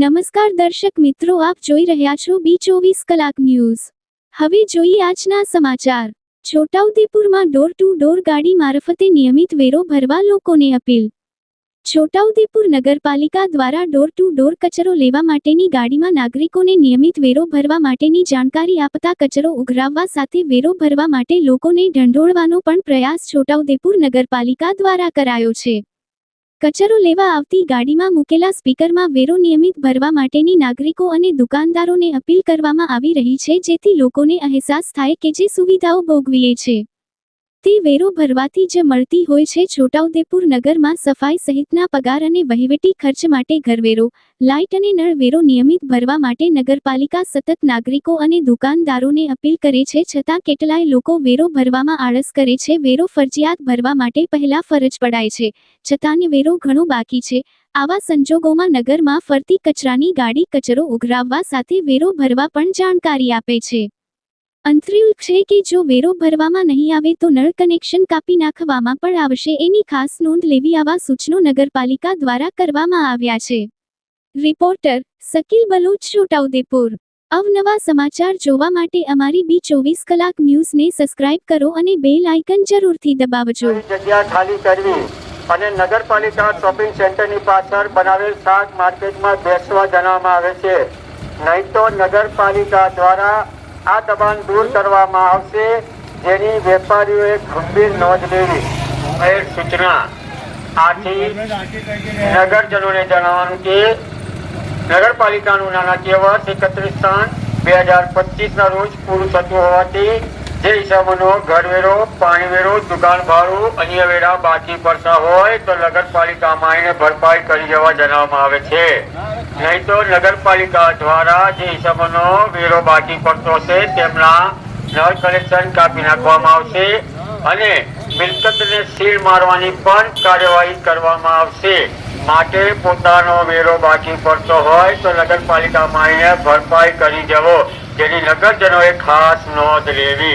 નમસ્કાર દર્શક મિત્રો, આપ જોઈ રહ્યા છો B24 કલાક ન્યૂઝ। હવે જોઈએ આજના સમાચાર। છોટાઉદેપુરમાં ડોર ટુ ડોર ગાડી મારફતે નિયમિત વેરો ભરવા લોકોને અપીલ। છોટાઉદેપુર નગરપાલિકા દ્વારા ડોર ટુ ડોર કચરો લેવા માટેની ગાડીમાં નાગરિકોને નિયમિત વેરો ભરવા માટેની જાણકારી આપતા કચરો ઉઘરાવવા સાથે વેરો ભરવા માટે લોકોને ઢંઢોળવાનો પણ પ્રયાસ છોટાઉદેપુર નગરપાલિકા દ્વારા કરાયો છે। કચરો લેવા આવતી ગાડીમાં મૂકેલા સ્પીકરમાં વેરો નિયમિત ભરવા માટેની નાગરિકો અને દુકાનદારોને અપીલ કરવામાં આવી રહી છે, જેથી લોકોને અહેસાસ થાય કે જે સુવિધાઓ ભોગવીએ છે તે વેરો ભરવાથી જ મળતી હોય છે। છોટાઉદેપુર નગરમાં સફાઈ સહિતના પગાર અને વહીવટી ખર્ચ માટે ઘરવેરો, લાઇટ અને નળ વેરો નિયમિત ભરવા માટે નગરપાલિકા સતત નાગરિકો અને દુકાનદારોને અપીલ કરે છે, છતાં કેટલાય લોકો વેરો ભરવામાં આળસ કરે છે। વેરો ફરજિયાત ભરવા માટે પહેલા ફરજ પડાય છે, છતાં વેરો ઘણો બાકી છે। આવા સંજોગોમાં નગરમાં ફરતી કચરાની ગાડી કચરો ઉઘરાવવા સાથે વેરો ભરવા પણ જાણકારી આપે છે। અંતર્યુલ છે કે જો વેરો ભરવામાં નહીં આવે તો નળ કનેક્શન કાપી નાખવામાં પણ આવશે, એની ખાસ નોંધ લેવી, આવા સૂચનો નગરપાલિકા દ્વારા કરવામાં આવ્યા છે। રિપોર્ટર શકીલ બલોચ, છોટાઉદેપુર। અવનવા સમાચાર જોવા માટે અમારી B24 કલાક ન્યૂઝને સબસ્ક્રાઇબ કરો અને બેલ આઇકન જરૂરથી દબાવજો। જગ્યા ખાલી કરવી અને નગરપાલિકા શોપિંગ સેન્ટરની પાછળ બનાવેલ શાક માર્કેટમાં બેસવા જણાવવામાં આવે છે, નહીં તો નગરપાલિકા દ્વારા આ દબાણ દૂર કરવામાં આવશે, જેની વેપારીઓએ ગંભીર નોંધ લેવી સૂચના। આથી નગરજનોને જણાવવાનું કે નગરપાલિકાનું નાણાકીય વર્ષ 31/3/2025 રોજ પૂરું થતું હોવાથી જે હિસાબોનો ઘરવેરો, પાણીવેરો, દુકાન ભાડું, અન્ય વેરા બાકી પડતા હોય તો નગરપાલિકામાં એને ભરપાઈ કરી જવા જણાવવામાં આવે છે, નહીં તો નગરપાલિકા દ્વારા જે હિસાબોનો વેરો બાકી પડતો હશે તેમના નળ કનેક્શન કાપી નાખવામાં આવશે અને મિલકતને સીલ મારવાની પણ કાર્યવાહી કરવામાં આવશે। માટે પોતાનો વેરો બાકી પડતો હોય તો નગરપાલિકામાં એને ભરપાઈ કરી જવો, જેની નગરજનોએ ખાસ નોંધ લેવી।